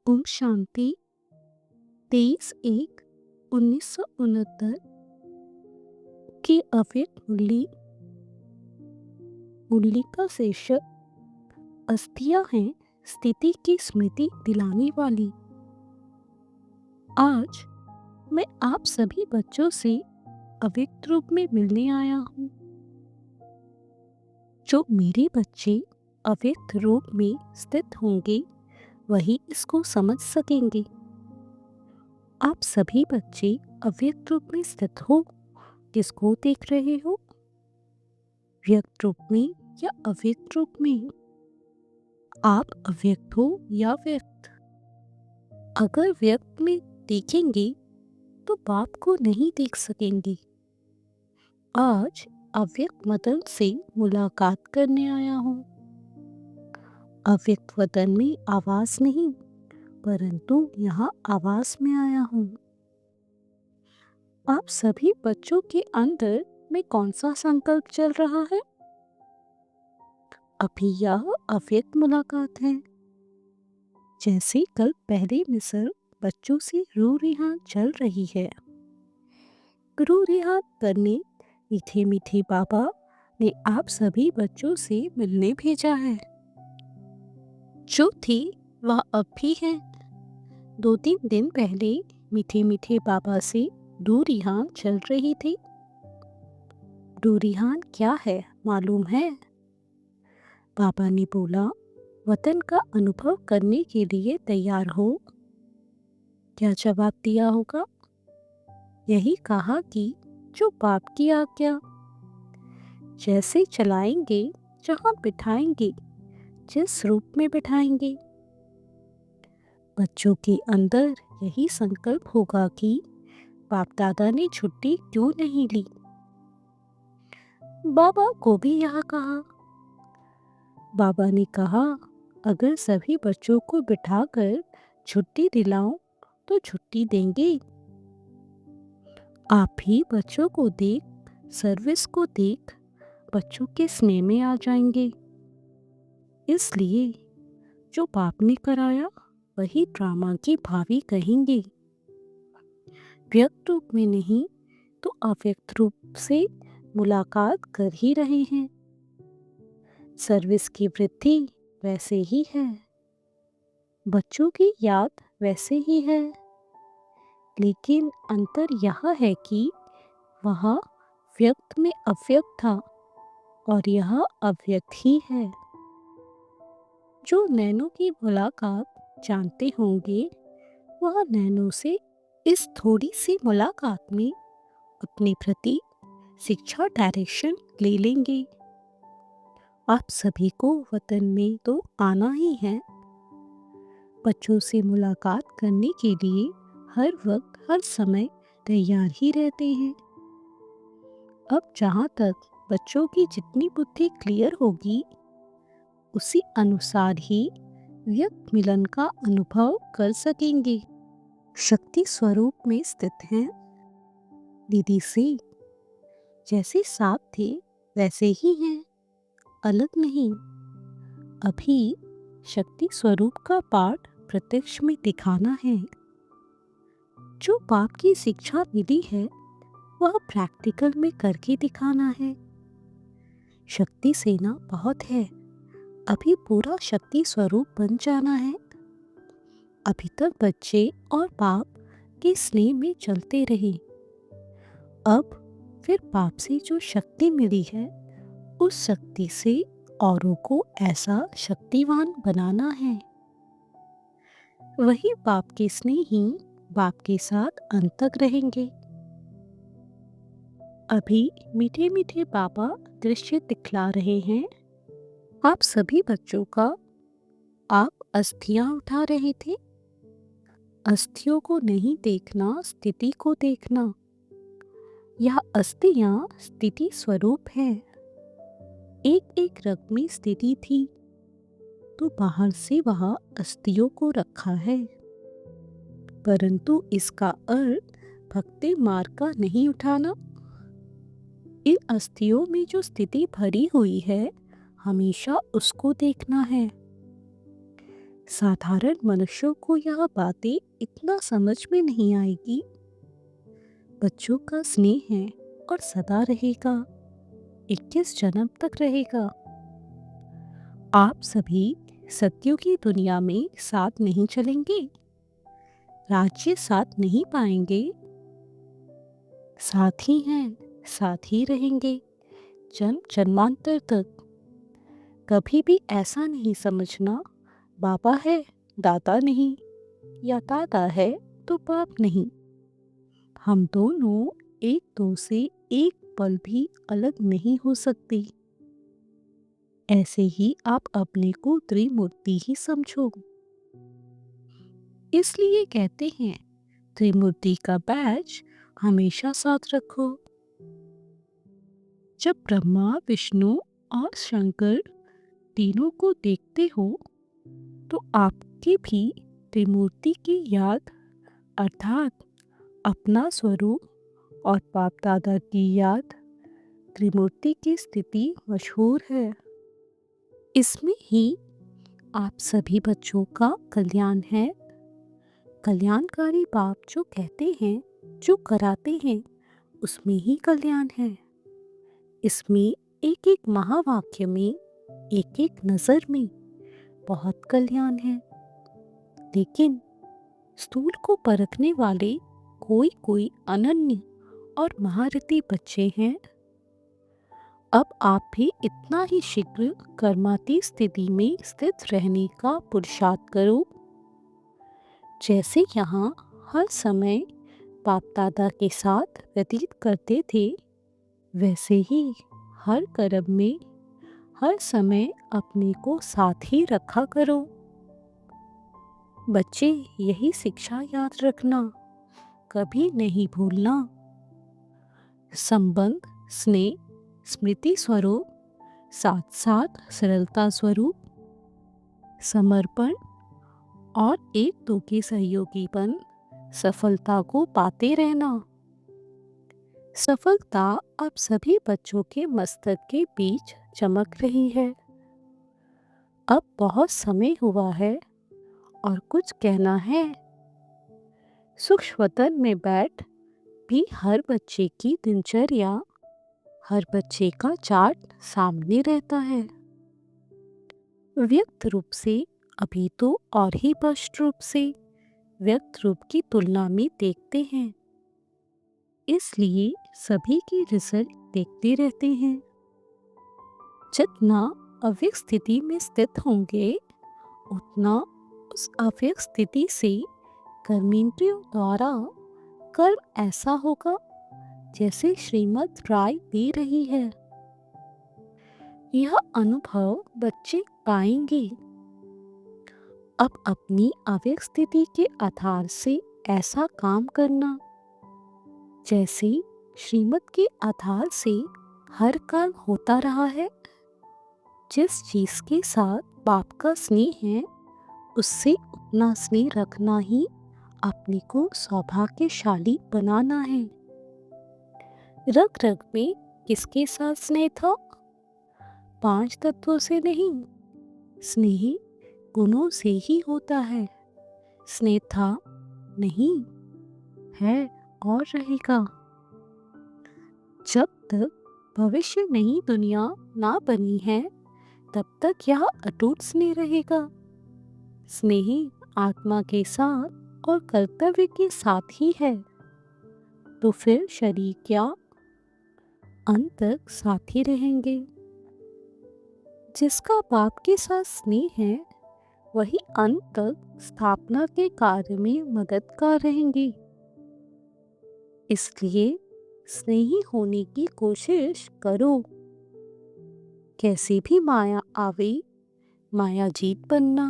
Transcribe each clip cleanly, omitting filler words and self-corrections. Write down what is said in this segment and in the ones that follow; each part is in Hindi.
ओम शांति। 23/1/1969 की अव्यक्त मुरली का शीर्षक अस्थियां हैं स्थिति की स्मृति दिलाने वाली। आज मैं आप सभी बच्चों से अव्यक्त रूप में मिलने आया हूँ। जो मेरे बच्चे अव्यक्त रूप में स्थित होंगे वही इसको समझ सकेंगे। आप सभी बच्चे अव्यक्त रूप में स्थित हो, किसको देख रहे हो? व्यक्त रूप में या अव्यक्त रूप में? आप अव्यक्त हो या व्यक्त? अगर व्यक्त में देखेंगे तो बाप को नहीं देख सकेंगे। आज अव्यक्त वतन से मुलाकात करने आया हूँ। अव्यक्त वतन में आवाज नहीं, परंतु यहाँ आवाज में आया हूँ। आप सभी बच्चों के अंदर में कौन सा संकल्प चल रहा है? अभी यह अव्यक्त मुलाकात है। जैसे कल पहले मिसल बच्चों से रू रिहान चल रही है। रू रिहान करने मीठे मीठे बाबा ने आप सभी बच्चों से मिलने भेजा है। जो थी वह अब भी है। 2-3 दिन पहले मीठे मीठे बाबा से रू रिहान चल रही थी। रू रिहान क्या है मालूम है? बाबा ने बोला, वतन का अनुभव करने के लिए तैयार हो? क्या जवाब दिया होगा? यही कहा कि जो बाप की आज्ञा, जैसे चलाएंगे, जहाँ बिठाएंगे, जिस रूप में बिठाएंगे। बच्चों के अंदर यही संकल्प होगा कि बाप दादा ने छुट्टी क्यों नहीं ली। बाबा को भी यह कहा। बाबा ने कहा, अगर सभी बच्चों को बिठाकर छुट्टी दिलाऊं तो छुट्टी देंगे। आप भी बच्चों को देख, सर्विस को देख बच्चों के स्नेह में आ जाएंगे। इसलिए जो बाप ने कराया वही ड्रामा की भावी कहेंगे। व्यक्त रूप में नहीं तो अव्यक्त रूप से मुलाकात कर ही रहे हैं। सर्विस की वृद्धि वैसे ही है, बच्चों की याद वैसे ही है, लेकिन अंतर यह है कि वह व्यक्त में अव्यक्त था और यह अव्यक्त ही है। जो नैनो की मुलाकात जानते होंगे वह नैनो से इस थोड़ी सी मुलाकात में अपने प्रति शिक्षा डायरेक्शन ले लेंगे। आप सभी को वतन में तो आना ही है। बच्चों से मुलाकात करने के लिए हर वक्त हर समय तैयार ही रहते हैं। अब जहाँ तक बच्चों की जितनी बुद्धि क्लियर होगी उसी अनुसार ही व्यक्त मिलन का अनुभव कर सकेंगे। शक्ति स्वरूप में स्थित हैं। दीदी से जैसे साथ थे वैसे ही हैं, अलग नहीं। अभी शक्ति स्वरूप का पाठ प्रत्यक्ष में दिखाना है। जो बाप की शिक्षा मिली है वह प्रैक्टिकल में करके दिखाना है। शक्ति सेना बहुत है, अभी पूरा शक्ति स्वरूप बन जाना है। अभी तक बच्चे और बाप के स्नेह में चलते रहे। अब फिर बाप से जो शक्ति मिली है उस शक्ति से औरों को ऐसा शक्तिवान बनाना है। वही बाप के स्नेह ही बाप के साथ अंत तक रहेंगे। अभी मीठे मीठे बाबा दृश्य दिखला रहे हैं आप सभी बच्चों का। आप अस्थियां उठा रहे थे। अस्थियों को नहीं देखना, स्थिति को देखना। यह अस्थियां स्थिति स्वरूप है। एक एक रग में स्थिति थी तो बाहर से वह अस्थियों को रखा है, परंतु इसका अर्थ भक्ति मार्ग का नहीं उठाना। इन अस्थियों में जो स्थिति भरी हुई है हमेशा उसको देखना है। साधारण मनुष्यों को यह बातें इतना समझ में नहीं आएगी। बच्चों का स्नेह है और सदा रहेगा, 21 जन्म तक रहेगा। आप सभी सत्यों की दुनिया में साथ नहीं चलेंगे, राज्य साथ नहीं पाएंगे। साथ ही हैं, साथ ही रहेंगे, जन्म जन्मांतर तक। कभी भी ऐसा नहीं समझना बाबा है दादा नहीं, या दादा है तो बाप नहीं। हम दोनों एक दो से एक पल भी अलग नहीं हो सकते। ऐसे ही आप अपने को त्रिमूर्ति ही समझो। इसलिए कहते हैं त्रिमूर्ति का बैज हमेशा साथ रखो। जब ब्रह्मा विष्णु और शंकर तीनों को देखते हो तो आपकी भी त्रिमूर्ति की याद अर्थात अपना स्वरूप और बाप दादा की याद त्रिमूर्ति की स्थिति मशहूर है। इसमें ही आप सभी बच्चों का कल्याण है। कल्याणकारी बाप जो कहते हैं, जो कराते हैं, उसमें ही कल्याण है। इसमें एक एक महावाक्य में, एक एक नज़र में बहुत कल्याण है। लेकिन स्थूल को परखने वाले कोई कोई अनन्य और महारथी बच्चे हैं। अब आप भी इतना ही शीघ्र कर्माती स्थिति में स्थित रहने का पुरुषार्थ करो। जैसे यहाँ हर समय बाप दादा के साथ व्यतीत करते थे, वैसे ही हर कर्म में हर समय अपने को साथ ही रखा करो। बच्चे यही शिक्षा याद रखना, कभी नहीं भूलना। संबंध, स्नेह, स्मृति स्वरूप, साथ साथ सरलता स्वरूप, समर्पण और एक दो के सहयोगीपन सफलता को पाते रहना। सफलता अब सभी बच्चों के मस्तक के बीच चमक रही है। अब बहुत समय हुआ है और कुछ कहना है। सूक्ष्म वतन में बैठ भी हर बच्चे की दिनचर्या, हर बच्चे का चार्ट सामने रहता है। व्यक्त रूप से अभी तो और ही स्पष्ट रूप से व्यक्त रूप की तुलना में देखते हैं, इसलिए सभी की रिजल्ट देखते रहते हैं। जितना अव्यक्त स्थिति में स्थित होंगे, उतना उस अव्यक्त स्थिति से कर्मेंद्रियों द्वारा कर्म ऐसा होगा जैसे श्रीमद् राय दे रही है। यह अनुभव बच्चे पाएंगे। अब अपनी अव्यक्त स्थिति के आधार से ऐसा काम करना जैसे श्रीमद् के आधार से हर कर्म होता रहा है। जिस चीज के साथ बाप का स्नेह है, उससे उतना स्नेह रखना ही अपने को सौभाग्यशाली बनाना है। रग रग में किसके साथ स्नेह था? 5 तत्वों से नहीं, स्नेह गुणों से ही होता है। स्नेह था, नहीं है और रहेगा। जब तक भविष्य नई दुनिया ना बनी है, तब तक यह अटूट स्नेह रहेगा। स्नेह आत्मा के साथ और कर्तव्य के साथ ही है, तो फिर शरीर क्या, अंत तक साथ ही रहेंगे। जिसका बाप के साथ स्नेह है, वही अंत तक स्थापना के कार्य में मददगार रहेंगे। इसलिए स्नेही होने की कोशिश करो। कैसी भी माया आवे, माया जीत बनना।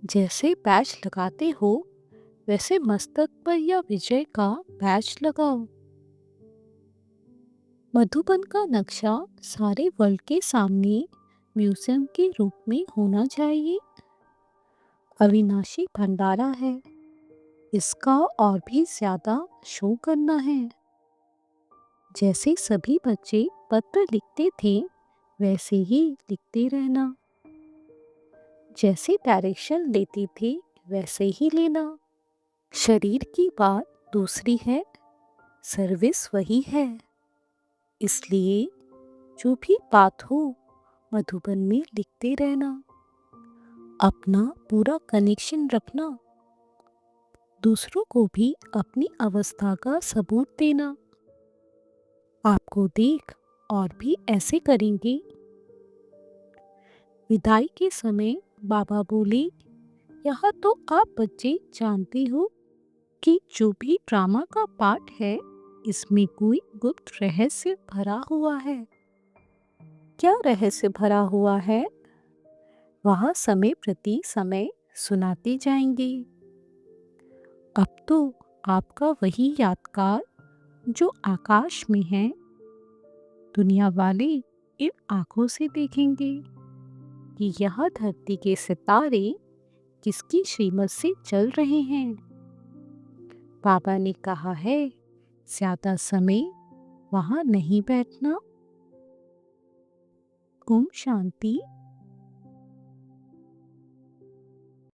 जैसे बैच लगाते हो, वैसे मस्तक पर या विजय का बैच लगाओ। मधुबन का नक्शा सारे वर्ल्ड के सामने म्यूजियम के रूप में होना चाहिए। अविनाशी भंडारा है, इसका और भी ज्यादा शो करना है। जैसे सभी बच्चे पत्र लिखते थे, वैसे ही लिखते रहना। जैसे डायरेक्शन लेती थी वैसे ही लेना। शरीर की बात दूसरी है, सर्विस वही है। इसलिए जो भी बात हो मधुबन में लिखते रहना, अपना पूरा कनेक्शन रखना, दूसरों को भी अपनी अवस्था का सबूत देना। आपको देख और भी ऐसे करेंगे। विदाई के समय बाबा बोले, यहाँ तो आप बच्चे जानते हो कि जो भी ड्रामा का पार्ट है इसमें कोई गुप्त रहस्य भरा हुआ है। क्या रहस्य भरा हुआ है वह समय प्रति समय सुनाते जाएंगे। अब तो आपका वही यादगार जो आकाश में है, दुनिया वाले इन आंखों से देखेंगे कि यह धरती के सितारे किसकी श्रीमत से चल रहे हैं। बाबा ने कहा है, ज्यादा समय वहां नहीं बैठना। ओम शांति।